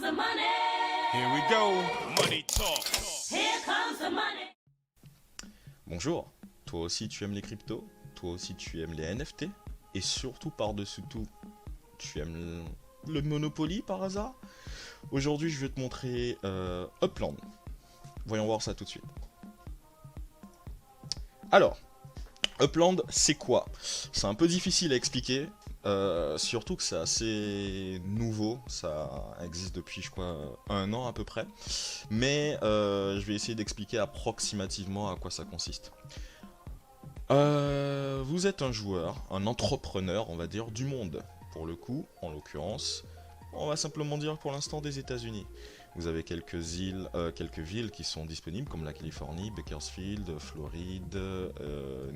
the money. Here we go, money talk. Here comes the money. Bonjour, toi aussi tu aimes les cryptos, toi aussi tu aimes les NFT, et surtout par-dessus tout, tu aimes le Monopoly par hasard? Aujourd'hui je vais te montrer Upland. Voyons voir ça tout de suite. Alors, Upland c'est quoi? C'est un peu difficile à expliquer, surtout que c'est assez nouveau, ça existe depuis je crois 1 an à peu près, mais je vais essayer d'expliquer approximativement à quoi ça consiste. Vous êtes un joueur, un entrepreneur on va dire du monde, pour le coup, en l'occurrence, on va simplement dire pour l'instant des États-Unis. Vous avez quelques villes qui sont disponibles comme la Californie, Bakersfield, Floride,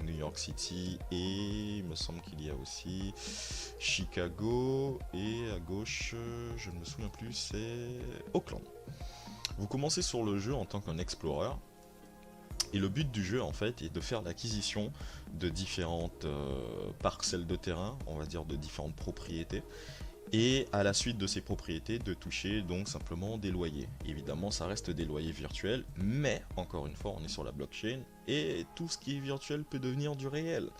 New York City et il me semble qu'il y a aussi Chicago et à gauche, je ne me souviens plus, c'est Oakland. Vous commencez sur le jeu en tant qu'un explorer et le but du jeu en fait est de faire l'acquisition de différentes parcelles de terrain, on va dire de différentes propriétés. Et à la suite de ces propriétés, de toucher donc simplement des loyers. Évidemment, ça reste des loyers virtuels, mais encore une fois, on est sur la blockchain et tout ce qui est virtuel peut devenir du réel.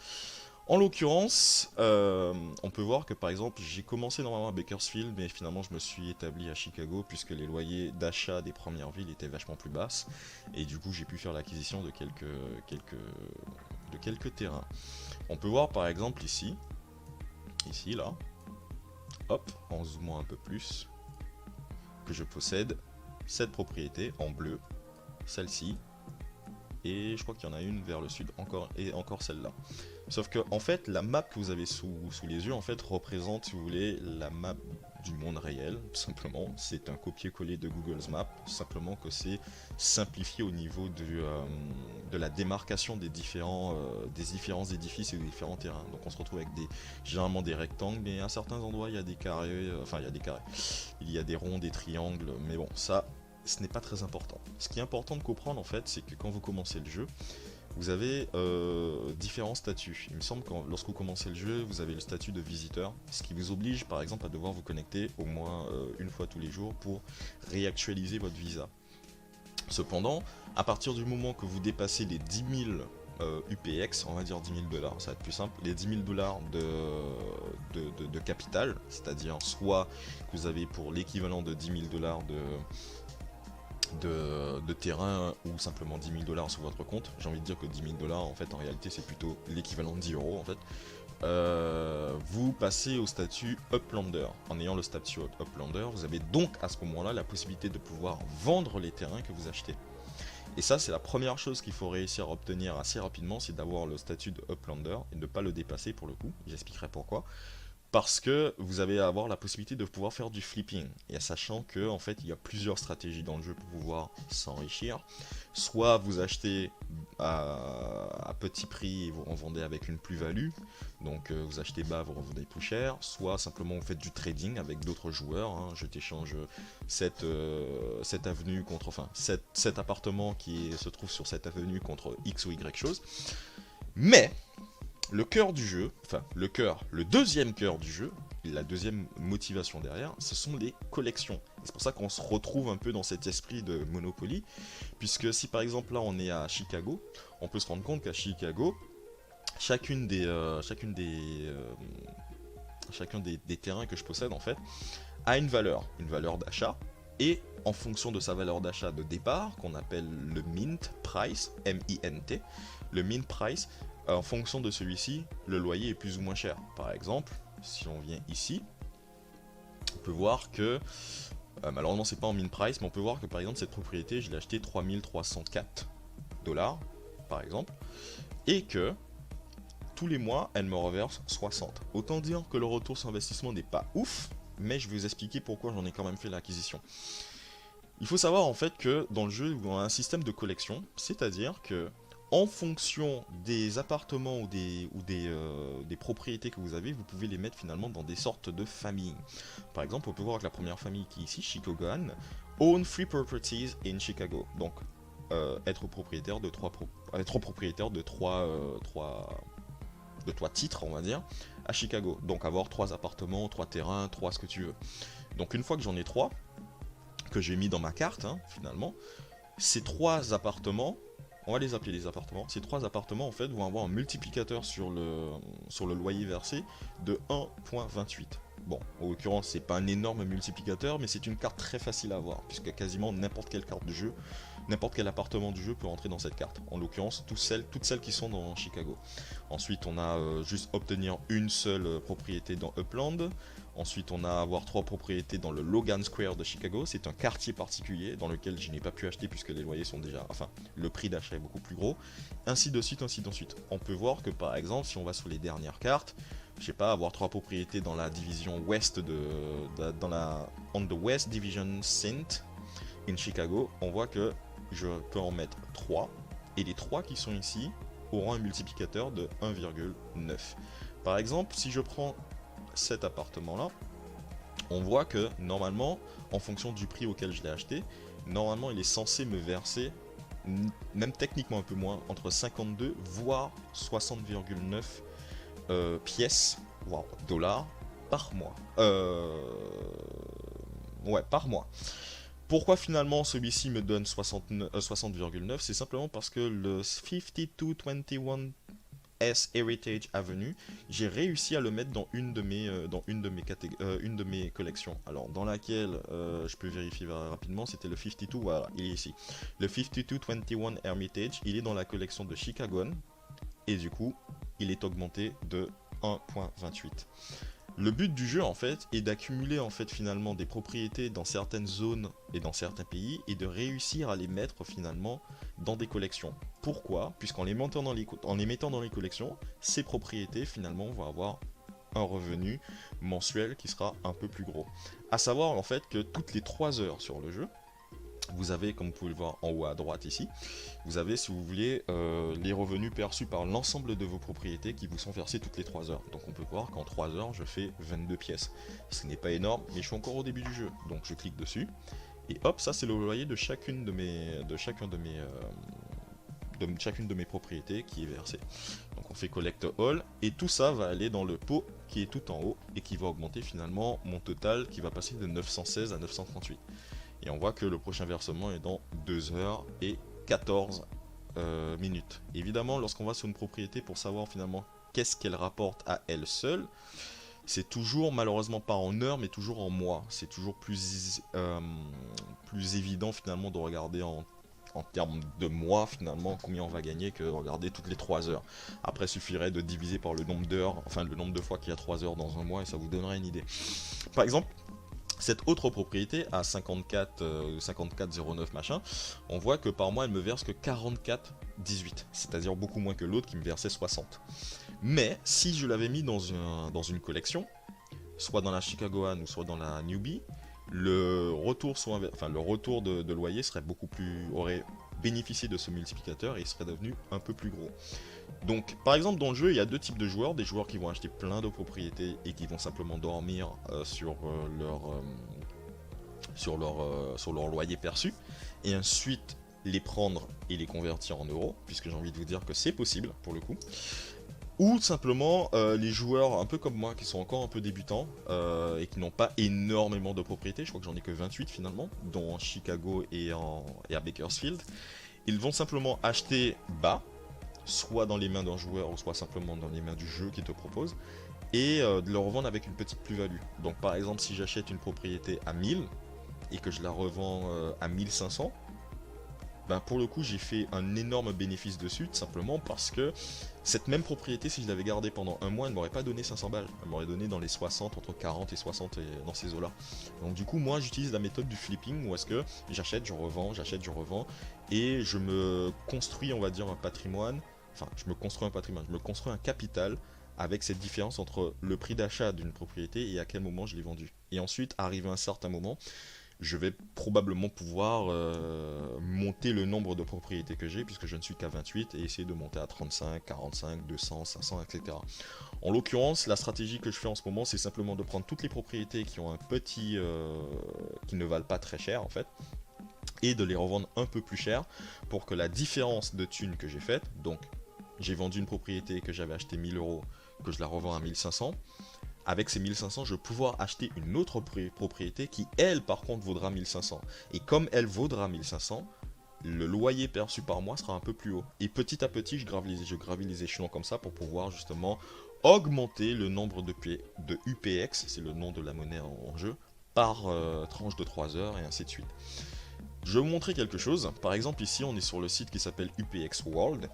En l'occurrence, on peut voir que par exemple, j'ai commencé normalement à Bakersfield, mais finalement je me suis établi à Chicago puisque les loyers d'achat des premières villes étaient vachement plus basses. Et du coup, j'ai pu faire l'acquisition de quelques terrains. On peut voir par exemple ici là. Hop, en zoomant un peu plus, que je possède cette propriété en bleu, celle-ci, et je crois qu'il y en a une vers le sud, encore celle-là. Sauf que en fait, la map que vous avez sous les yeux, en fait, représente, si vous voulez, la map du monde réel, tout simplement. C'est un copier-coller de Google's Maps, simplement que c'est simplifié au niveau de la démarcation des différents édifices et des différents terrains. Donc on se retrouve avec généralement des rectangles, mais à certains endroits il y a des carrés, il y a des ronds, des triangles, mais bon, ça, ce n'est pas très important. Ce qui est important de comprendre en fait, c'est que quand vous commencez le jeu, vous avez différents statuts. Il me semble que lorsque vous commencez le jeu, vous avez le statut de visiteur, ce qui vous oblige par exemple à devoir vous connecter au moins une fois tous les jours pour réactualiser votre visa. Cependant, à partir du moment que vous dépassez les 10 000 UPX, on va dire 10 000 $, ça va être plus simple, les 10 000 $ de capital, c'est-à-dire soit que vous avez pour l'équivalent de 10 000 $ de terrain ou simplement 10 000 $ sur votre compte. J'ai envie de dire que 10 000 $ en fait en réalité c'est plutôt l'équivalent de 10 € en fait. Vous passez au statut Uplander. En ayant le statut Uplander, vous avez donc à ce moment-là la possibilité de pouvoir vendre les terrains que vous achetez. Et ça c'est la première chose qu'il faut réussir à obtenir assez rapidement, c'est d'avoir le statut de Uplander et de ne pas le dépasser pour le coup. J'expliquerai pourquoi. Parce que vous allez avoir la possibilité de pouvoir faire du flipping, et sachant que en fait il y a plusieurs stratégies dans le jeu pour pouvoir s'enrichir. Soit vous achetez à petit prix et vous revendez avec une plus-value, donc vous achetez bas, vous revendez plus cher, soit simplement vous faites du trading avec d'autres joueurs, hein. Je t'échange cette avenue contre, enfin cet appartement qui se trouve sur cette avenue contre X ou Y chose. Mais le cœur du jeu, le deuxième cœur du jeu, la deuxième motivation derrière, ce sont les collections. C'est pour ça qu'on se retrouve un peu dans cet esprit de Monopoly, puisque si par exemple là on est à Chicago, on peut se rendre compte qu'à Chicago, chacun des terrains que je possède en fait, a une valeur d'achat, et en fonction de sa valeur d'achat de départ, qu'on appelle le mint price, M-I-N-T, le mint price, en fonction de celui-ci, le loyer est plus ou moins cher. Par exemple, si on vient ici, on peut voir que, malheureusement c'est pas en min price, mais on peut voir que par exemple cette propriété, je l'ai achetée 3304 $, par exemple, et que tous les mois, elle me reverse 60. Autant dire que le retour sur investissement n'est pas ouf, mais je vais vous expliquer pourquoi j'en ai quand même fait l'acquisition. Il faut savoir en fait que dans le jeu, on a un système de collection, c'est-à-dire que en fonction des appartements ou des propriétés que vous avez, vous pouvez les mettre finalement dans des sortes de familles. Par exemple, on peut voir que la première famille qui est ici, Chicagoan, own 3 properties in Chicago. Donc, être propriétaire de trois titres, on va dire, à Chicago. Donc avoir 3 appartements, 3 terrains, 3 ce que tu veux. Donc une fois que j'en ai 3, que j'ai mis dans ma carte, hein, finalement, ces 3 appartements, on va les appeler les appartements, ces 3 appartements en fait vont avoir un multiplicateur sur le loyer versé de 1.28. Bon, en l'occurrence c'est pas un énorme multiplicateur, mais c'est une carte très facile à avoir, puisque quasiment n'importe quelle carte du jeu, n'importe quel appartement du jeu peut rentrer dans cette carte. En l'occurrence, toutes celles qui sont dans Chicago. Ensuite, on a juste obtenir une seule propriété dans Upland. Ensuite, on a avoir 3 propriétés dans le Logan Square de Chicago. C'est un quartier particulier dans lequel je n'ai pas pu acheter puisque les loyers sont déjà... Enfin, le prix d'achat est beaucoup plus gros. Ainsi de suite, ainsi de suite. On peut voir que par exemple, si on va sur les dernières cartes, je sais pas, avoir 3 propriétés dans la division ouest on the West Division Saint in Chicago, on voit que je peux en mettre 3. Et les 3 qui sont ici auront un multiplicateur de 1,9. Par exemple, si je prends cet appartement là, on voit que normalement, en fonction du prix auquel je l'ai acheté, normalement il est censé me verser, même techniquement un peu moins, entre 52 voire 60,9 pièces, voire dollars par mois. Ouais, par mois. Pourquoi finalement celui-ci me donne 60,9? C'est simplement parce que le 5221 S Heritage Avenue, j'ai réussi à le mettre dans une de mes collections. Alors dans laquelle je peux vérifier rapidement, c'était le 52, voilà, il est ici. Le 5221 Heritage, il est dans la collection de Chicago et du coup, il est augmenté de 1.28. Le but du jeu en fait est d'accumuler en fait finalement des propriétés dans certaines zones et dans certains pays et de réussir à les mettre finalement dans des collections. Pourquoi? Puisqu'en les mettant dans les collections, ces propriétés finalement vont avoir un revenu mensuel qui sera un peu plus gros. A savoir en fait que toutes les 3 heures sur le jeu, vous avez, comme vous pouvez le voir en haut à droite ici, vous avez, si vous voulez, les revenus perçus par l'ensemble de vos propriétés qui vous sont versés toutes les 3 heures. Donc on peut voir qu'en 3 heures, je fais 22 pièces. Ce n'est pas énorme, mais je suis encore au début du jeu. Donc je clique dessus, et hop, ça c'est le loyer de chacune de mes propriétés qui est versée. Donc on fait Collect All, et tout ça va aller dans le pot qui est tout en haut, et qui va augmenter finalement mon total qui va passer de 916 à 938. Et on voit que le prochain versement est dans 2h14 minutes. Évidemment, lorsqu'on va sur une propriété pour savoir finalement qu'est-ce qu'elle rapporte à elle seule, c'est toujours malheureusement pas en heures mais toujours en mois. C'est toujours plus évident finalement de regarder en termes de mois finalement combien on va gagner que de regarder toutes les 3 heures. Après, il suffirait de diviser par le nombre d'heures, enfin le nombre de fois qu'il y a 3 heures dans un mois et ça vous donnerait une idée. Par exemple, cette autre propriété à 54,09 machin, on voit que par mois elle me verse que 44,18, c'est-à-dire beaucoup moins que l'autre qui me versait 60. Mais si je l'avais mis dans une collection, soit dans la Chicago One ou soit dans la Newbie, le retour de loyer serait aurait bénéficié de ce multiplicateur et il serait devenu un peu plus gros. Donc par exemple dans le jeu il y a 2 types de joueurs, des joueurs qui vont acheter plein de propriétés et qui vont simplement dormir sur leur loyer perçu et ensuite les prendre et les convertir en euros, puisque j'ai envie de vous dire que c'est possible pour le coup. Ou simplement les joueurs un peu comme moi qui sont encore un peu débutants et qui n'ont pas énormément de propriétés, je crois que j'en ai que 28 finalement, dont en Chicago et à Bakersfield. Ils vont simplement acheter bas, soit dans les mains d'un joueur ou soit simplement dans les mains du jeu qui te propose, et de le revendre avec une petite plus-value. Donc par exemple si j'achète une propriété à 1000 et que je la revends à 1500, ben pour le coup j'ai fait un énorme bénéfice dessus, tout simplement parce que cette même propriété, si je l'avais gardée pendant un mois, elle m'aurait pas donné 500 balles, elle m'aurait donné dans les 60, entre 40 et 60 dans ces eaux là. Donc du coup moi j'utilise la méthode du flipping où est-ce que j'achète, je revends, et je me construis on va dire un patrimoine, je me construis un capital avec cette différence entre le prix d'achat d'une propriété et à quel moment je l'ai vendue. Et ensuite, arrivé à un certain moment, je vais probablement pouvoir monter le nombre de propriétés que j'ai, puisque je ne suis qu'à 28, et essayer de monter à 35, 45, 200, 500, etc. En l'occurrence, la stratégie que je fais en ce moment, c'est simplement de prendre toutes les propriétés qui ont qui ne valent pas très cher en fait, et de les revendre un peu plus cher, pour que la différence de thunes que j'ai faite, donc j'ai vendu une propriété que j'avais acheté 1000 euros, que je la revends à 1500, avec ces 1500, je vais pouvoir acheter une autre propriété qui, elle, par contre, vaudra 1500. Et comme elle vaudra 1500, le loyer perçu par mois sera un peu plus haut. Et petit à petit, je gravis les échelons comme ça pour pouvoir justement augmenter le nombre de UPX, c'est le nom de la monnaie en jeu, par tranche de 3 heures et ainsi de suite. Je vais vous montrer quelque chose. Par exemple, ici, on est sur le site qui s'appelle UPX World.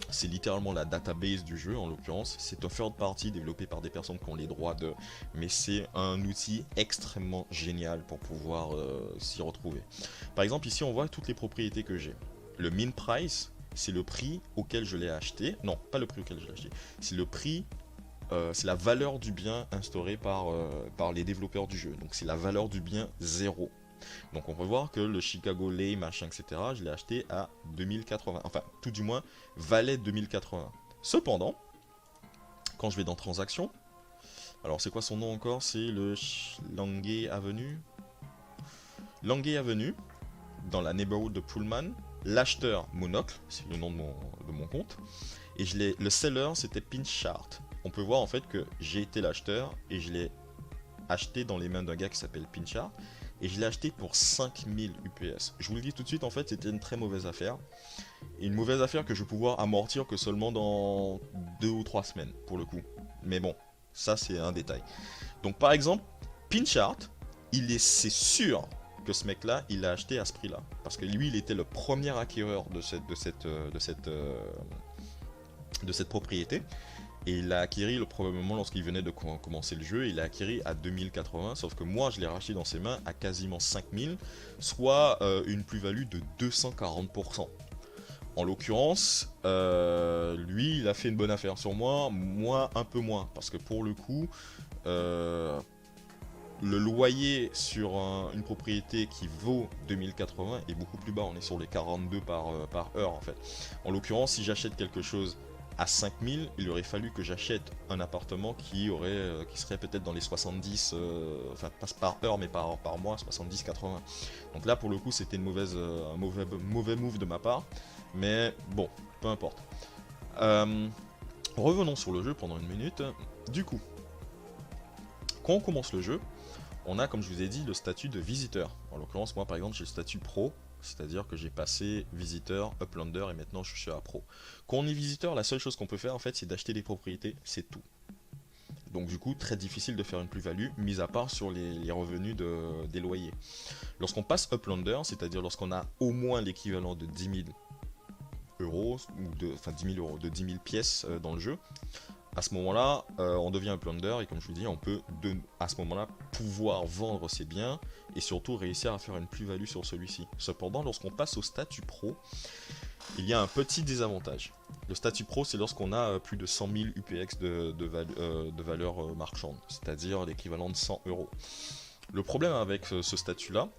C'est littéralement la database du jeu en l'occurrence. C'est un third party développé par des personnes qui ont les droits de... Mais c'est un outil extrêmement génial pour pouvoir s'y retrouver. Par exemple ici on voit toutes les propriétés que j'ai. Le min price, c'est le prix auquel je l'ai acheté. Non, pas le prix auquel je l'ai acheté. C'est le prix... c'est la valeur du bien instaurée par les développeurs du jeu. Donc c'est la valeur du bien 0. Donc on peut voir que le Chicago Lay, machin, etc. je l'ai acheté à 2080. Enfin, tout du moins, valait 2080. Cependant, quand je vais dans Transactions, alors c'est quoi son nom encore? C'est le Langay Avenue. Langay Avenue, dans la neighborhood de Pullman. L'acheteur Monocle, c'est le nom de mon compte. Et le seller, c'était Pinchart. On peut voir en fait que j'ai été l'acheteur et je l'ai acheté dans les mains d'un gars qui s'appelle Pinchart. Et je l'ai acheté pour 5000 UPS. Je vous le dis tout de suite, en fait, c'était une très mauvaise affaire. Et une mauvaise affaire que je vais pouvoir amortir que seulement dans 2 ou 3 semaines, pour le coup. Mais bon, ça c'est un détail. Donc par exemple, Pinchart, c'est sûr que ce mec-là, il l'a acheté à ce prix-là. Parce que lui, il était le premier acquéreur de cette propriété. Et il l'a acquis probablement lorsqu'il venait de commencer le jeu. Il l'a acquis à 2080, sauf que moi je l'ai racheté dans ses mains à quasiment 5000, soit une plus-value de 240%. En l'occurrence, lui il a fait une bonne affaire sur moi, moi un peu moins, parce que pour le coup, le loyer sur une propriété qui vaut 2080 est beaucoup plus bas, on est sur les 42 par heure en fait. En l'occurrence, si j'achète quelque chose à 5000, il aurait fallu que j'achète un appartement qui serait peut-être dans les 70, enfin pas par heure mais par mois, 70-80. Donc là pour le coup c'était un mauvais move de ma part, mais bon, peu importe. Revenons sur le jeu pendant une minute. Du coup, quand on commence le jeu, on a, comme je vous ai dit, le statut de visiteur. En l'occurrence, moi par exemple j'ai le statut pro. C'est-à-dire que j'ai passé visiteur, uplander et maintenant je suis à pro. Quand on est visiteur, la seule chose qu'on peut faire en fait c'est d'acheter des propriétés, c'est tout. Donc du coup très difficile de faire une plus-value, mis à part sur les revenus des loyers. Lorsqu'on passe uplander, c'est-à-dire lorsqu'on a au moins l'équivalent de 10 000 euros, enfin 10 000 euros, de 10 000 pièces dans le jeu, à ce moment-là, on devient uplander et comme je vous dis, on peut à ce moment-là pouvoir vendre ses biens et surtout réussir à faire une plus-value sur celui-ci. Cependant, lorsqu'on passe au statut pro, il y a un petit désavantage. Le statut pro, c'est lorsqu'on a plus de 100 000 UPX de valeur marchande, c'est-à-dire l'équivalent de 100 euros. Le problème avec ce statut-là,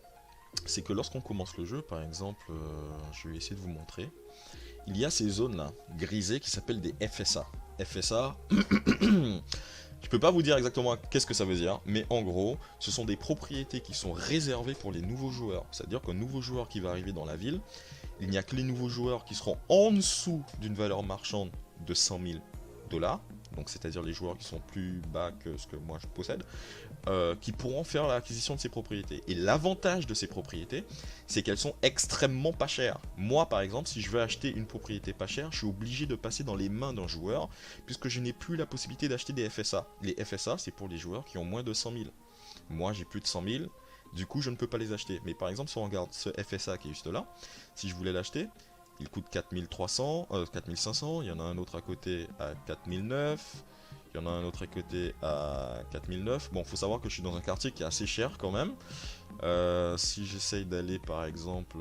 c'est que lorsqu'on commence le jeu, par exemple, je vais essayer de vous montrer, il y a ces zones-là, grisées, qui s'appellent des FSA. FSA, je peux pas vous dire exactement qu'est-ce que ça veut dire, mais en gros, ce sont des propriétés qui sont réservées pour les nouveaux joueurs. C'est-à-dire qu'un nouveau joueur qui va arriver dans la ville, il n'y a que les nouveaux joueurs qui seront en dessous d'une valeur marchande de 100 000 $, donc c'est-à-dire les joueurs qui sont plus bas que ce que moi je possède, qui pourront faire l'acquisition de ces propriétés. Et l'avantage de ces propriétés, c'est qu'elles sont extrêmement pas chères. Moi par exemple, si je veux acheter une propriété pas chère, je suis obligé de passer dans les mains d'un joueur, puisque je n'ai plus la possibilité d'acheter des FSA. Les FSA, c'est pour les joueurs qui ont moins de 100 000. Moi j'ai plus de 100 000, du coup je ne peux pas les acheter. Mais par exemple, si on regarde ce FSA qui est juste là, si je voulais l'acheter, il coûte 4300, 4500, il y en a un autre à côté à 4009, il y en a un autre à côté à 4009. Bon, faut savoir que je suis dans un quartier qui est assez cher quand même. Si j'essaye d'aller par exemple,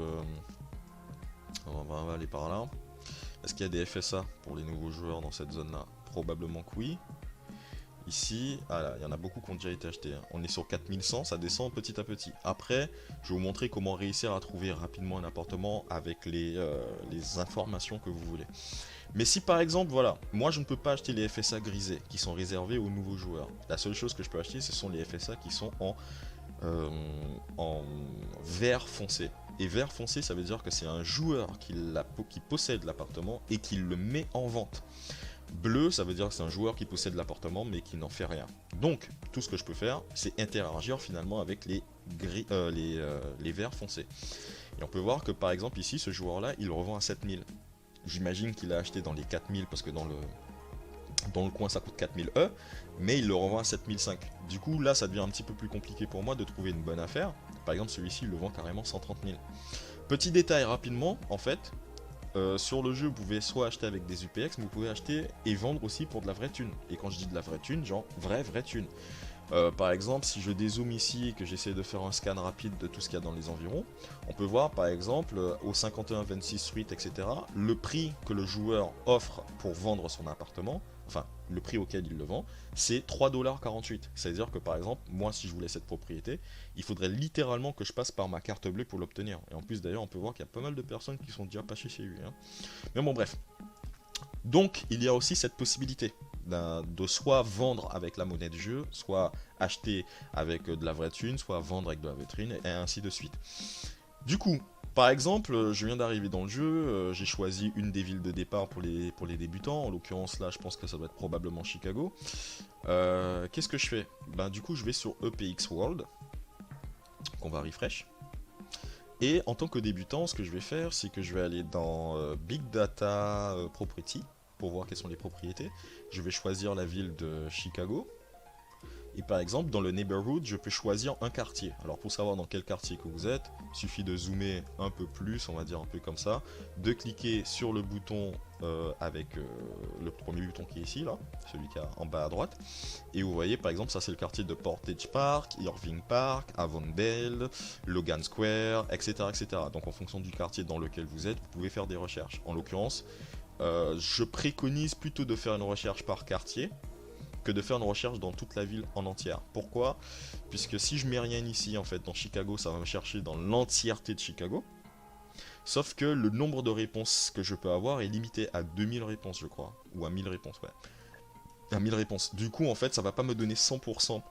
on va aller par là. Est-ce qu'il y a des FSA pour les nouveaux joueurs dans cette zone-là? Probablement que oui. Ici, ah là, il y en a beaucoup qui ont déjà été achetés. On est sur 4100, ça descend petit à petit. Après, je vais vous montrer comment réussir à trouver rapidement un appartement avec les informations que vous voulez. Mais si par exemple, voilà, moi je ne peux pas acheter les FSA grisés qui sont réservés aux nouveaux joueurs. La seule chose que je peux acheter, ce sont les FSA qui sont en vert foncé. Et vert foncé, ça veut dire que c'est un joueur qui possède l'appartement et qui le met en vente. Bleu, ça veut dire que c'est un joueur qui possède l'appartement mais qui n'en fait rien. Donc, tout ce que je peux faire, c'est interagir finalement avec les verts foncés. Et on peut voir que par exemple ici, ce joueur-là, il le revend à 7000. J'imagine qu'il a acheté dans les 4000 parce que dans le coin ça coûte 4000 E, mais il le revend à 7005. Du coup, là, ça devient un petit peu plus compliqué pour moi de trouver une bonne affaire. Par exemple, celui-ci, il le vend carrément 130 000. Petit détail rapidement, en fait, sur le jeu, vous pouvez soit acheter avec des UPX, mais vous pouvez acheter et vendre aussi pour de la vraie thune. Et quand je dis de la vraie thune, genre vraie thune. Par exemple, si je dézoome ici et que j'essaie de faire un scan rapide de tout ce qu'il y a dans les environs, on peut voir par exemple au 51-26 suite, etc., le prix que le joueur offre pour vendre son appartement, enfin le prix auquel il le vend, c'est 3,48$. C'est-à-dire que par exemple, moi si je voulais cette propriété, il faudrait littéralement que je passe par ma carte bleue pour l'obtenir. Et en plus d'ailleurs, on peut voir qu'il y a pas mal de personnes qui sont déjà passées chez lui. Hein. Mais bon bref. Donc il y a aussi cette possibilité de soit vendre avec la monnaie de jeu, soit acheter avec de la vraie thune, soit vendre avec de la vraie thune, et ainsi de suite. Du coup, par exemple, je viens d'arriver dans le jeu, j'ai choisi une des villes de départ pour les débutants, en l'occurrence là je pense que ça doit être probablement Chicago. Qu'est-ce que je fais? Du coup je vais sur EPX World, qu'on va refresh. Et en tant que débutant, ce que je vais faire, c'est que je vais aller dans Big Data Property, pour voir quelles sont les propriétés. Je vais choisir la ville de Chicago. Et par exemple, dans le neighborhood, je peux choisir un quartier. Alors pour savoir dans quel quartier que vous êtes, il suffit de zoomer un peu plus, on va dire un peu comme ça, de cliquer sur le bouton avec le premier bouton qui est ici, là, celui qui est en bas à droite. Et vous voyez, par exemple, ça c'est le quartier de Portage Park, Irving Park, Avondale, Logan Square, etc., etc. Donc en fonction du quartier dans lequel vous êtes, vous pouvez faire des recherches. En l'occurrence, je préconise plutôt de faire une recherche par quartier que de faire une recherche dans toute la ville en entière. Pourquoi? Puisque si je mets rien ici, en fait, dans Chicago, ça va me chercher dans l'entièreté de Chicago. Sauf que le nombre de réponses que je peux avoir est limité à 2000 réponses, je crois. Ou à 1000 réponses, ouais. À 1000 réponses. Du coup, en fait, ça va pas me donner 100%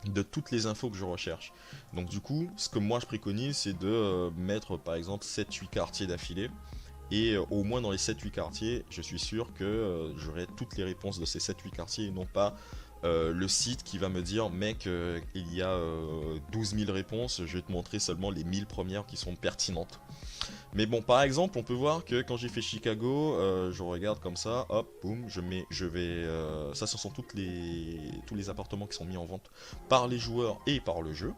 de toutes les infos que je recherche. Donc du coup, ce que moi je préconise, c'est de mettre, par exemple, 7-8 quartiers d'affilée. Et au moins dans les 7-8 quartiers, je suis sûr que j'aurai toutes les réponses de ces 7-8 quartiers et non pas le site qui va me dire mec, il y a 12 000 réponses, je vais te montrer seulement les 1000 premières qui sont pertinentes. Mais bon, par exemple, on peut voir que quand j'ai fait Chicago, je regarde comme ça, hop, boum, ça ce sont tous les appartements qui sont mis en vente par les joueurs et par le jeu.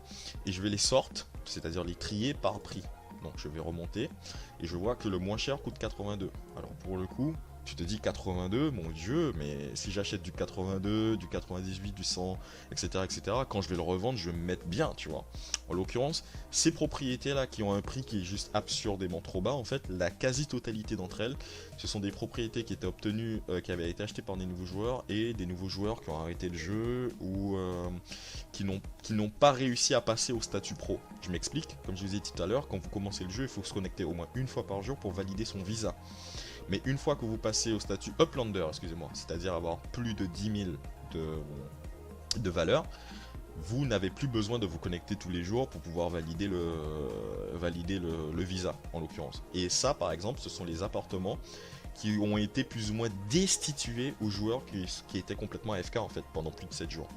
Et je vais les sortir, c'est-à-dire les trier par prix. Donc je vais remonter et je vois que le moins cher coûte 82. Alors pour le coup, tu te dis 82, mon dieu, mais si j'achète du 82, du 98, du 100, etc., etc., quand je vais le revendre, je vais me mettre bien, tu vois. En l'occurrence, ces propriétés-là qui ont un prix qui est juste absurdément trop bas, en fait, la quasi-totalité d'entre elles, ce sont des propriétés qui étaient obtenues, qui avaient été achetées par des nouveaux joueurs et des nouveaux joueurs qui ont arrêté le jeu ou qui n'ont pas réussi à passer au statut pro. Je m'explique, comme je vous ai dit tout à l'heure, quand vous commencez le jeu, il faut se connecter au moins une fois par jour pour valider son visa. Mais une fois que vous passez au statut Uplander, excusez-moi, c'est-à-dire avoir plus de 10 000 de valeur, vous n'avez plus besoin de vous connecter tous les jours pour pouvoir valider le visa, en l'occurrence. Et ça, par exemple, ce sont les appartements qui ont été plus ou moins destitués aux joueurs qui étaient complètement AFK en fait pendant plus de 7 jours.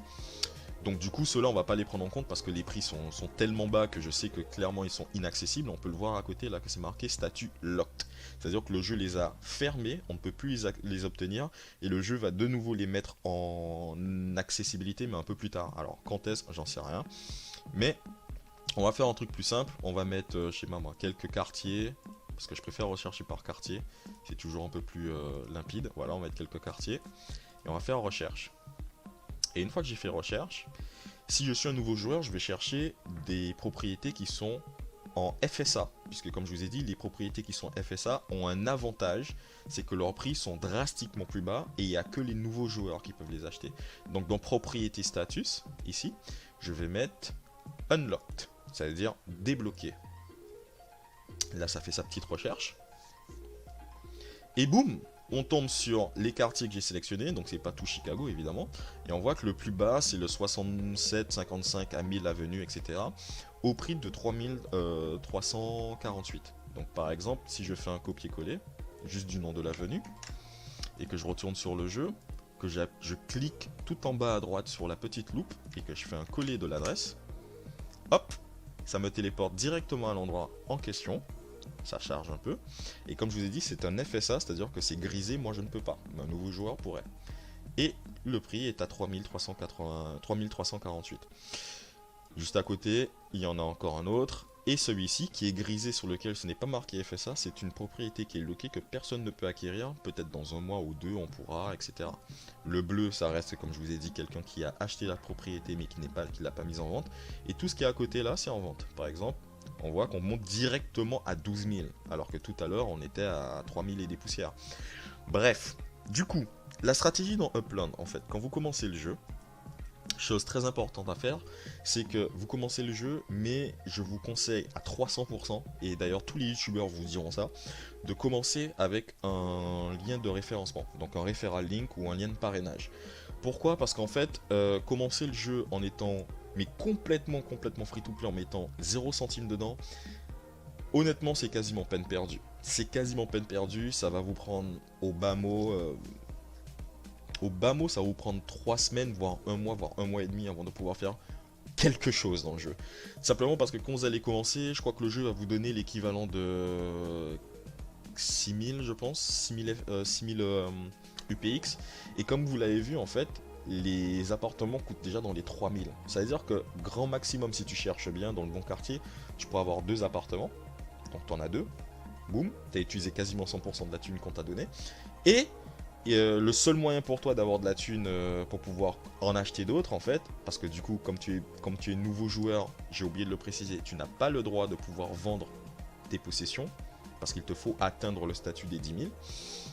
Donc du coup, ceux-là, on va pas les prendre en compte parce que les prix sont tellement bas que je sais que clairement ils sont inaccessibles. On peut le voir à côté là que c'est marqué statut locked. C'est-à-dire que le jeu les a fermés, on ne peut plus les obtenir et le jeu va de nouveau les mettre en accessibilité mais un peu plus tard. Alors quand est-ce, j'en sais rien. Mais on va faire un truc plus simple, on va mettre, je sais pas moi, quelques quartiers. Parce que je préfère rechercher par quartier, c'est toujours un peu plus limpide. Voilà, on va mettre quelques quartiers et on va faire recherche. Et une fois que j'ai fait recherche, si je suis un nouveau joueur, je vais chercher des propriétés qui sont en FSA. Puisque comme je vous ai dit, les propriétés qui sont FSA ont un avantage, c'est que leurs prix sont drastiquement plus bas et il n'y a que les nouveaux joueurs qui peuvent les acheter. Donc dans propriété status, ici, je vais mettre unlocked, ça veut dire débloqué. Là ça fait sa petite recherche. Et boum, on tombe sur les quartiers que j'ai sélectionnés, donc c'est pas tout Chicago évidemment, et on voit que le plus bas c'est le 67, 55 à 1000 avenue, etc. au prix de 3348. Donc par exemple, si je fais un copier-coller, juste du nom de l'avenue, et que je retourne sur le jeu, que je clique tout en bas à droite sur la petite loupe et que je fais un coller de l'adresse, hop, ça me téléporte directement à l'endroit en question. Ça charge un peu. Et comme je vous ai dit, c'est un FSA, c'est-à-dire que c'est grisé, moi je ne peux pas. Mais un nouveau joueur pourrait. Et le prix est à 3348. Juste à côté, il y en a encore un autre. Et celui-ci, qui est grisé sur lequel ce n'est pas marqué FSA, c'est une propriété qui est loquée que personne ne peut acquérir. Peut-être dans un mois ou deux, on pourra, etc. Le bleu, ça reste, comme je vous ai dit, quelqu'un qui a acheté la propriété mais qui ne l'a pas mise en vente. Et tout ce qui est à côté là, c'est en vente. Par exemple, on voit qu'on monte directement à 12 000, alors que tout à l'heure, on était à 3 000 et des poussières. Bref, du coup, la stratégie dans Upland, en fait, quand vous commencez le jeu, chose très importante à faire, c'est que vous commencez le jeu, mais je vous conseille à 300%, et d'ailleurs tous les youtubeurs vous diront ça, de commencer avec un lien de référencement, donc un referral link ou un lien de parrainage. Pourquoi? Parce qu'en fait, commencer le jeu en étant mais complètement free to play, en mettant 0 centime dedans, honnêtement c'est quasiment peine perdue. C'est quasiment peine perdue, ça va vous prendre au bas mot, ça va vous prendre 3 semaines, voire un mois et demi avant de pouvoir faire quelque chose dans le jeu. Simplement parce que quand vous allez commencer, je crois que le jeu va vous donner l'équivalent de 6000, je pense, 6000 UPX, et comme vous l'avez vu en fait, les appartements coûtent déjà dans les 3000. Ça veut dire que grand maximum, si tu cherches bien dans le bon quartier, tu pourras avoir 2 appartements. Donc tu en as 2. Boum, tu as utilisé quasiment 100% de la thune qu'on t'a donné. Et le seul moyen pour toi d'avoir de la thune pour pouvoir en acheter d'autres en fait, parce que du coup comme tu es nouveau joueur, j'ai oublié de le préciser, tu n'as pas le droit de pouvoir vendre tes possessions, parce qu'il te faut atteindre le statut des 10 000,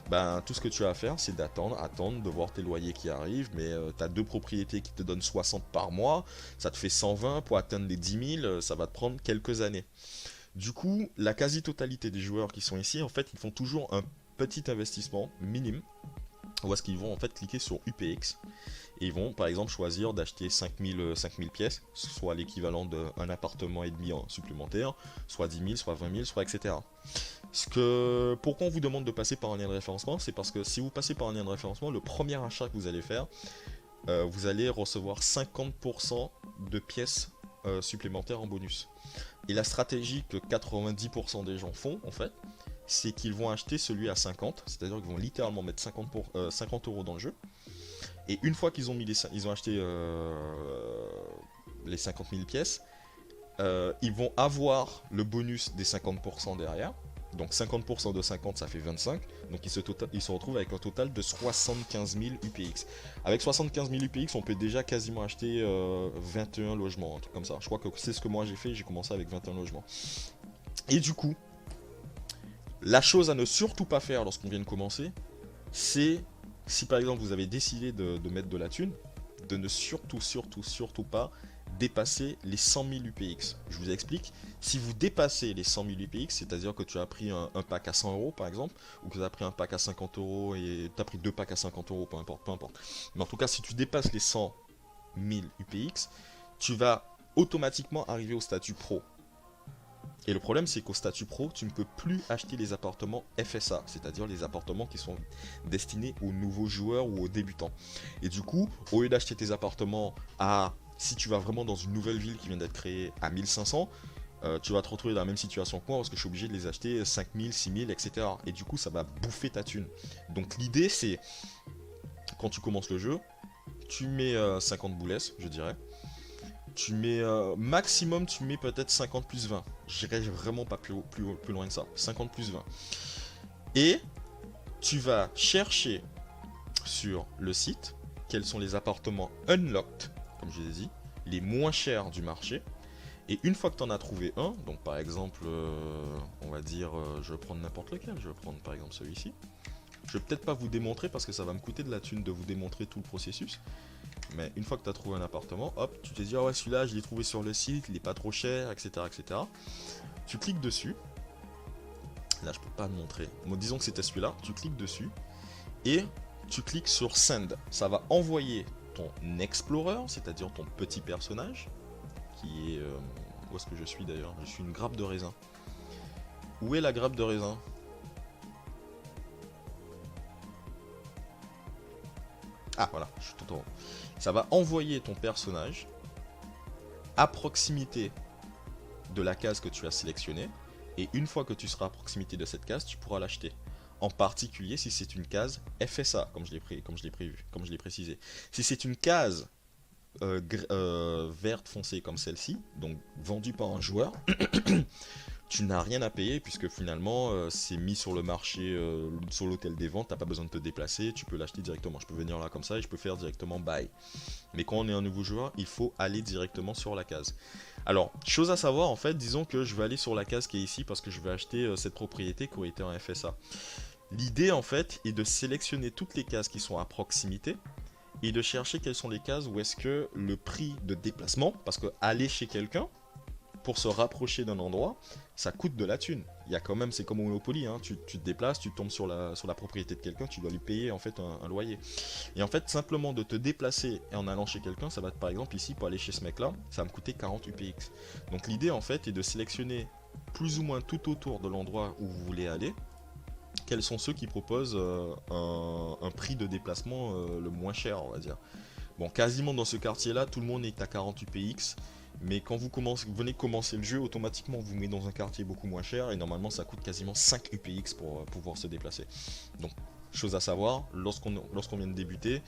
ben, tout ce que tu as à faire, c'est attendre de voir tes loyers qui arrivent, mais tu as 2 propriétés qui te donnent 60 par mois, ça te fait 120, pour atteindre les 10 000, ça va te prendre quelques années. Du coup, la quasi-totalité des joueurs qui sont ici, en fait, ils font toujours un petit investissement minime, où est-ce qu'ils vont en fait cliquer sur UPX, et ils vont par exemple choisir d'acheter 5000 pièces, soit l'équivalent d'un appartement et demi en supplémentaire, soit 10 000, soit 20 000, soit etc. Pourquoi on vous demande de passer par un lien de référencement? C'est parce que si vous passez par un lien de référencement, le premier achat que vous allez faire, vous allez recevoir 50% de pièces supplémentaires en bonus. Et la stratégie que 90% des gens font en fait, c'est qu'ils vont acheter celui à 50, c'est-à-dire qu'ils vont littéralement mettre 50 euros dans le jeu. Et une fois qu'ils ont acheté les 50 000 pièces, ils vont avoir le bonus des 50% derrière. Donc 50% de 50, ça fait 25. Donc ils se retrouvent avec un total de 75 000 UPX. Avec 75 000 UPX, on peut déjà quasiment acheter 21 logements, un truc comme ça. Je crois que c'est ce que moi j'ai fait, j'ai commencé avec 21 logements. Et du coup, la chose à ne surtout pas faire lorsqu'on vient de commencer, c'est, si par exemple vous avez décidé de mettre de la thune, de ne surtout pas dépasser les 100 000 UPX. Je vous explique, si vous dépassez les 100 000 UPX, c'est-à-dire que tu as pris un pack à 100 euros par exemple, ou que tu as pris un pack à 50 euros et tu as pris 2 packs à 50 euros, peu importe. Mais en tout cas, si tu dépasses les 100 000 UPX, tu vas automatiquement arriver au statut pro. Et le problème, c'est qu'au statut pro, tu ne peux plus acheter les appartements FSA, c'est-à-dire les appartements qui sont destinés aux nouveaux joueurs ou aux débutants. Et du coup, au lieu d'acheter tes appartements à, si tu vas vraiment dans une nouvelle ville qui vient d'être créée à 1500, tu vas te retrouver dans la même situation que moi parce que je suis obligé de les acheter 5000, 6000, etc. Et du coup, ça va bouffer ta thune. Donc l'idée, c'est, quand tu commences le jeu, tu mets 50 boulettes, je dirais. Tu mets maximum, tu mets peut-être 50 plus 20. J'irai vraiment pas plus loin que ça. 50 plus 20. Et tu vas chercher sur le site quels sont les appartements unlocked, comme je l'ai dit, les moins chers du marché. Et une fois que tu en as trouvé un, donc par exemple, on va dire, je vais prendre n'importe lequel, je vais prendre par exemple celui-ci. Je vais peut-être pas vous démontrer parce que ça va me coûter de la thune de vous démontrer tout le processus. Mais une fois que tu as trouvé un appartement, hop, tu te dis, ah ouais, celui-là, je l'ai trouvé sur le site, il est pas trop cher, etc., etc. Tu cliques dessus. Là, je peux pas le montrer. Bon, disons que c'était celui-là. Tu cliques dessus et tu cliques sur Send. Ça va envoyer ton Explorer, c'est-à-dire ton petit personnage, qui est... où est-ce que je suis d'ailleurs? Je suis une grappe de raisin. Où est la grappe de raisin? Ah voilà, je suis tout en haut. Ça va envoyer ton personnage à proximité de la case que tu as sélectionnée. Et une fois que tu seras à proximité de cette case, tu pourras l'acheter. En particulier si c'est une case FSA, comme je l'ai précisé. Si c'est une case verte foncée comme celle-ci, donc vendue par un joueur, tu n'as rien à payer puisque finalement c'est mis sur le marché, sur l'hôtel des ventes, t'as pas besoin de te déplacer, tu peux l'acheter directement. Je peux venir là comme ça et je peux faire directement buy. Mais quand on est un nouveau joueur, il faut aller directement sur la case. Alors, chose à savoir en fait, disons que je vais aller sur la case qui est ici parce que je vais acheter cette propriété qui aurait été en FSA. L'idée en fait est de sélectionner toutes les cases qui sont à proximité et de chercher quelles sont les cases où est-ce que le prix de déplacement, parce que aller chez quelqu'un pour se rapprocher d'un endroit, ça coûte de la thune. Il y a quand même, c'est comme au Monopoly, hein, tu te déplaces, tu tombes sur la propriété de quelqu'un, tu dois lui payer en fait un loyer. Et en fait, simplement de te déplacer en allant chez quelqu'un, ça va être par exemple ici, pour aller chez ce mec-là, ça va me coûter 40 UPX. Donc l'idée en fait est de sélectionner plus ou moins tout autour de l'endroit où vous voulez aller, quels sont ceux qui proposent un prix de déplacement le moins cher, on va dire. Bon, quasiment dans ce quartier-là, tout le monde est à 40 UPX. Mais quand vous venez de commencer le jeu, automatiquement vous met dans un quartier beaucoup moins cher et normalement ça coûte quasiment 5 UPX pour pouvoir se déplacer. Donc, chose à savoir, lorsqu'on vient de débuter,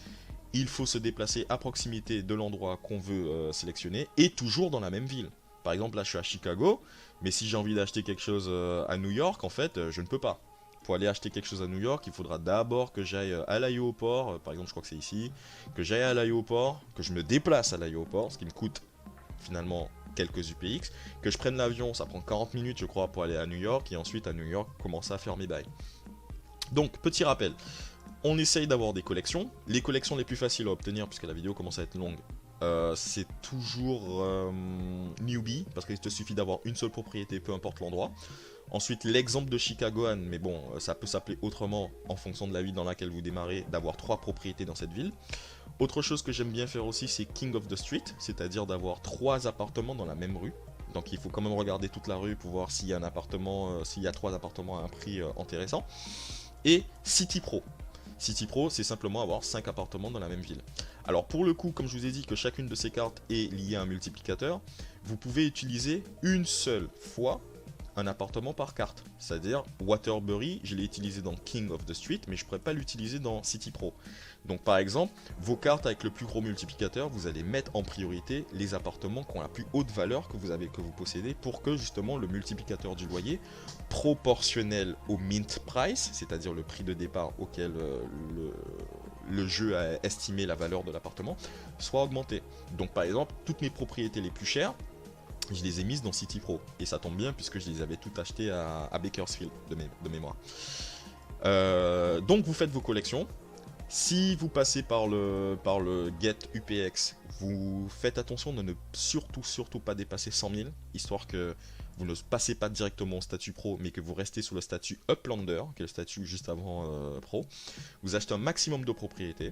il faut se déplacer à proximité de l'endroit qu'on veut sélectionner et toujours dans la même ville. Par exemple, là je suis à Chicago, mais si j'ai envie d'acheter quelque chose à New York, en fait, je ne peux pas. Pour aller acheter quelque chose à New York, il faudra d'abord que j'aille à l'aéroport, par exemple je crois que c'est ici, que j'aille à l'aéroport, que je me déplace à l'aéroport, ce qui me coûte finalement quelques UPX, que je prenne l'avion, ça prend 40 minutes je crois pour aller à New York, et ensuite à New York commencer à faire mes bails. Donc petit rappel, on essaye d'avoir des collections, les collections les plus faciles à obtenir puisque la vidéo commence à être longue, c'est toujours newbie, parce qu'il te suffit d'avoir une seule propriété, peu importe l'endroit. Ensuite, l'exemple de Chicagoan, mais bon, ça peut s'appeler autrement en fonction de la ville dans laquelle vous démarrez, d'avoir 3 propriétés dans cette ville. Autre chose que j'aime bien faire aussi, c'est King of the Street, c'est-à-dire d'avoir 3 appartements dans la même rue. Donc il faut quand même regarder toute la rue pour voir s'il y a un appartement, s'il y a 3 appartements à un prix intéressant. Et City Pro. City Pro, c'est simplement avoir 5 appartements dans la même ville. Alors pour le coup, comme je vous ai dit que chacune de ces cartes est liée à un multiplicateur, vous pouvez utiliser une seule fois un appartement par carte. C'est-à-dire Waterbury, je l'ai utilisé dans King of the Street, mais je ne pourrais pas l'utiliser dans City Pro. Donc par exemple, vos cartes avec le plus gros multiplicateur, vous allez mettre en priorité les appartements qui ont la plus haute valeur que vous possédez, pour que justement le multiplicateur du loyer, proportionnel au mint price, c'est-à-dire le prix de départ auquel le jeu a estimé la valeur de l'appartement, soit augmenté. Donc par exemple, toutes mes propriétés les plus chères, je les ai mises dans City Pro. Et ça tombe bien puisque je les avais toutes achetées à Bakersfield de mémoire. Donc vous faites vos collections. Si vous passez par le Get UPX, vous faites attention de ne surtout pas dépasser 100 000, histoire que vous ne passez pas directement au statut Pro, mais que vous restez sous le statut Uplander, qui est le statut juste avant Pro. Vous achetez un maximum de propriétés.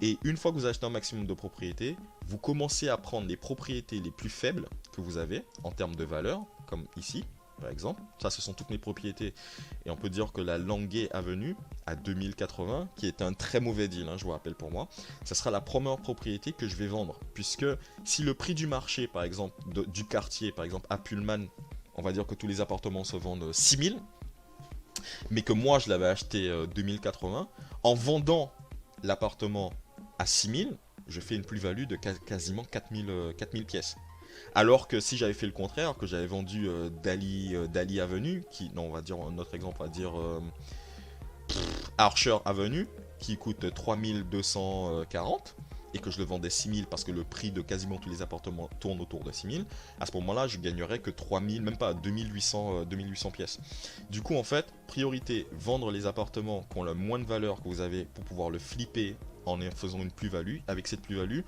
Et une fois que vous achetez un maximum de propriétés, vous commencez à prendre les propriétés les plus faibles que vous avez en termes de valeur, comme ici par exemple. Ça, ce sont toutes mes propriétés. Et on peut dire que la Languet Avenue à 2080, qui est un très mauvais deal, hein, je vous rappelle pour moi, ça sera la première propriété que je vais vendre. Puisque si le prix du marché, par exemple, du quartier, par exemple à Pullman, on va dire que tous les appartements se vendent 6000, mais que moi je l'avais acheté 2080, en vendant l'appartement à 6000, je fais une plus-value de quasiment 4000 pièces. Alors que si j'avais fait le contraire, que j'avais vendu Dali Avenue, on va dire un autre exemple, on va dire Archer Avenue, qui coûte 3240, et que je le vendais 6000 parce que le prix de quasiment tous les appartements tourne autour de 6000, à ce moment-là, je gagnerais que 3000, même pas 2800 pièces. Du coup, en fait, priorité, vendre les appartements qui ont le moins de valeur que vous avez pour pouvoir le flipper en faisant une plus-value. Avec cette plus-value,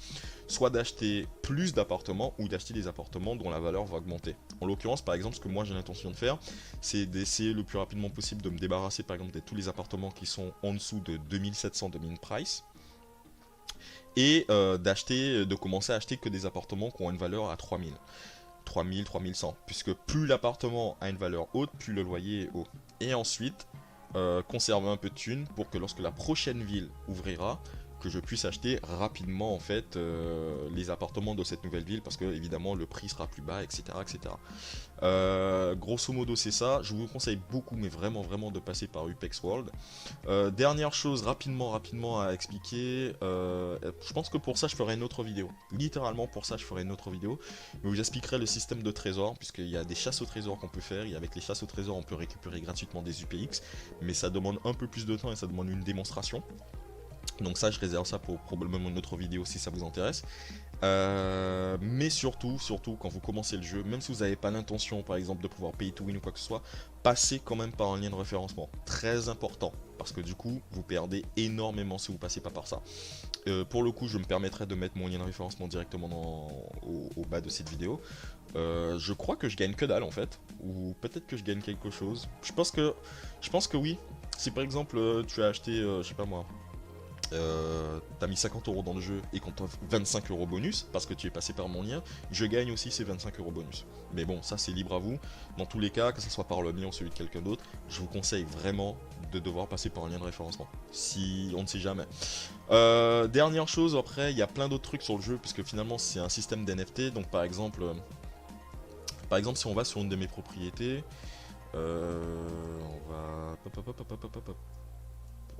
soit d'acheter plus d'appartements ou d'acheter des appartements dont la valeur va augmenter. En l'occurrence, par exemple, ce que moi j'ai l'intention de faire, c'est d'essayer le plus rapidement possible de me débarrasser par exemple de tous les appartements qui sont en dessous de 2700 de min price, et de commencer à acheter que des appartements qui ont une valeur à 3000, 3100, puisque plus l'appartement a une valeur haute, plus le loyer est haut. Et ensuite, conserver un peu de thunes pour que lorsque la prochaine ville ouvrira, que je puisse acheter rapidement en fait les appartements de cette nouvelle ville, parce que évidemment le prix sera plus bas, etc. etc. Grosso modo c'est ça, je vous conseille beaucoup, mais vraiment de passer par Upex World. Dernière chose rapidement à expliquer, je pense que pour ça je ferai une autre vidéo, littéralement pour ça je ferai une autre vidéo, où j'expliquerai le système de trésors, puisqu'il y a des chasses au trésor qu'on peut faire, et avec les chasses au trésor on peut récupérer gratuitement des UPX, mais ça demande un peu plus de temps et ça demande une démonstration. Donc ça je réserve ça pour probablement une autre vidéo si ça vous intéresse. Mais surtout quand vous commencez le jeu, même si vous n'avez pas l'intention par exemple de pouvoir pay to win ou quoi que ce soit, passez quand même par un lien de référencement, très important, parce que du coup vous perdez énormément si vous passez pas par ça. Pour le coup je me permettrai de mettre mon lien de référencement directement au bas de cette vidéo. Je crois que je gagne que dalle en fait, ou peut-être que je gagne quelque chose. Je pense que oui. Si par exemple tu as acheté, je sais pas moi, t'as mis 50 € dans le jeu et qu'on t'offre 25 € bonus parce que tu es passé par mon lien, je gagne aussi ces 25 € bonus. Mais bon, ça c'est libre à vous. Dans tous les cas, que ce soit par le mien ou celui de quelqu'un d'autre, je vous conseille vraiment de devoir passer par un lien de référencement. Si on ne sait jamais. Dernière chose, après, il y a plein d'autres trucs sur le jeu, puisque finalement c'est un système d'NFT. Donc par exemple, si on va sur une de mes propriétés, on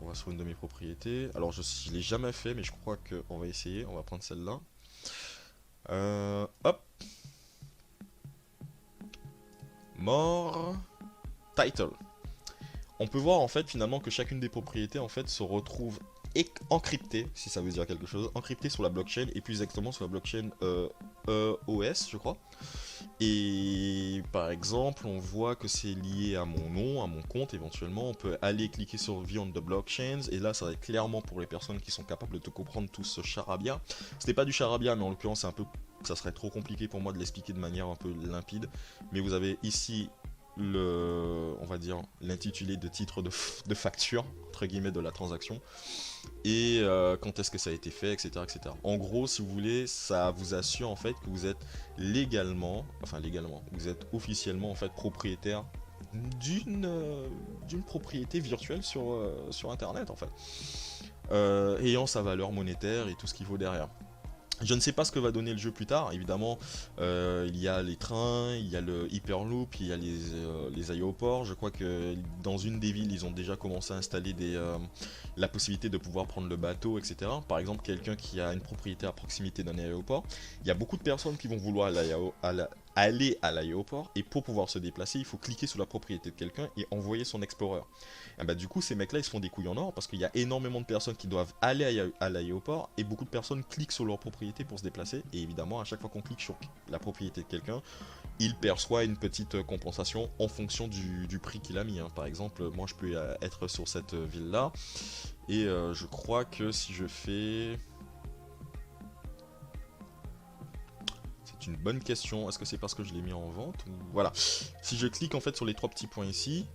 va sur une de mes propriétés. Alors je l'ai jamais fait, mais je crois qu'on va essayer. On va prendre celle-là. Hop. More. Title. On peut voir en fait finalement que chacune des propriétés en fait se retrouve encryptée, si ça veut dire quelque chose, encryptée sur la blockchain, et plus exactement sur la blockchain EOS je crois. Et par exemple on voit que c'est lié à mon nom, à mon compte éventuellement. On peut aller cliquer sur Beyond the Blockchains, et là ça va être clairement pour les personnes qui sont capables de comprendre tout ce charabia. C'était pas du charabia, mais en l'occurrence c'est un peu, ça serait trop compliqué pour moi de l'expliquer de manière un peu limpide. Mais vous avez ici on va dire l'intitulé de titre de facture entre guillemets de la transaction, et quand est-ce que ça a été fait, etc., etc. En gros, si vous voulez, ça vous assure en fait que vous êtes légalement, vous êtes officiellement en fait propriétaire d'une propriété virtuelle sur internet en fait, ayant sa valeur monétaire et tout ce qu'il faut derrière. Je ne sais pas ce que va donner le jeu plus tard, évidemment. Il y a les trains, il y a le Hyperloop, il y a les aéroports. Je crois que dans une des villes, ils ont déjà commencé à installer la possibilité de pouvoir prendre le bateau, etc. Par exemple, quelqu'un qui a une propriété à proximité d'un aéroport, il y a beaucoup de personnes qui vont vouloir aller à l'aéroport, et pour pouvoir se déplacer, il faut cliquer sur la propriété de quelqu'un et envoyer son Explorer. Et bah, du coup, ces mecs-là, ils se font des couilles en or, parce qu'il y a énormément de personnes qui doivent aller à l'aéroport, et beaucoup de personnes cliquent sur leur propriété pour se déplacer. Et évidemment, à chaque fois qu'on clique sur la propriété de quelqu'un, il perçoit une petite compensation en fonction du prix qu'il a mis. Par exemple, moi je peux être sur cette ville-là, et je crois que si je fais... C'est une bonne question. Est-ce que c'est parce que je l'ai mis en vente ou... Voilà. Si je clique en fait sur les trois petits points ici,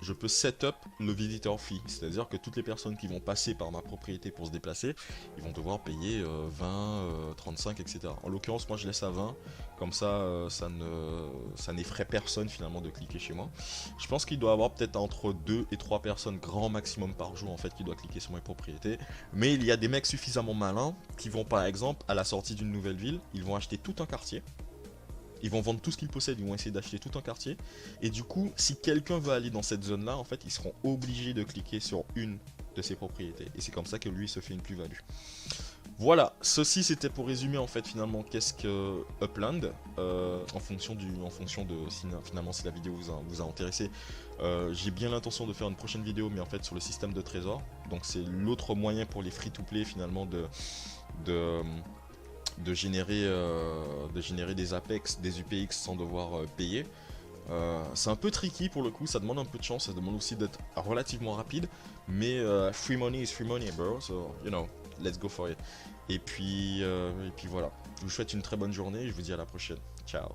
je peux set up le visitor fee, c'est-à-dire que toutes les personnes qui vont passer par ma propriété pour se déplacer, ils vont devoir payer 20, 35, etc. En l'occurrence, moi je laisse à 20, comme ça, ça n'effraie personne finalement de cliquer chez moi. Je pense qu'il doit y avoir peut-être entre 2 et 3 personnes grand maximum par jour en fait qui doivent cliquer sur mes propriétés. Mais il y a des mecs suffisamment malins qui vont par exemple à la sortie d'une nouvelle ville, ils vont acheter tout un quartier. Ils vont vendre tout ce qu'ils possèdent, ils vont essayer d'acheter tout un quartier. Et du coup, si quelqu'un veut aller dans cette zone-là, en fait, ils seront obligés de cliquer sur une de ses propriétés. Et c'est comme ça que lui se fait une plus-value. Voilà, ceci c'était pour résumer en fait finalement qu'est-ce que Upland, en fonction de finalement si la vidéo vous a intéressé. J'ai bien l'intention de faire une prochaine vidéo, mais en fait sur le système de trésor. Donc c'est l'autre moyen pour les free-to-play finalement de générer des Apex, des UPX sans devoir payer. C'est un peu tricky pour le coup, ça demande un peu de chance, ça demande aussi d'être relativement rapide, mais free money is free money bro, so you know, let's go for it. Et puis voilà, je vous souhaite une très bonne journée et je vous dis à la prochaine, ciao.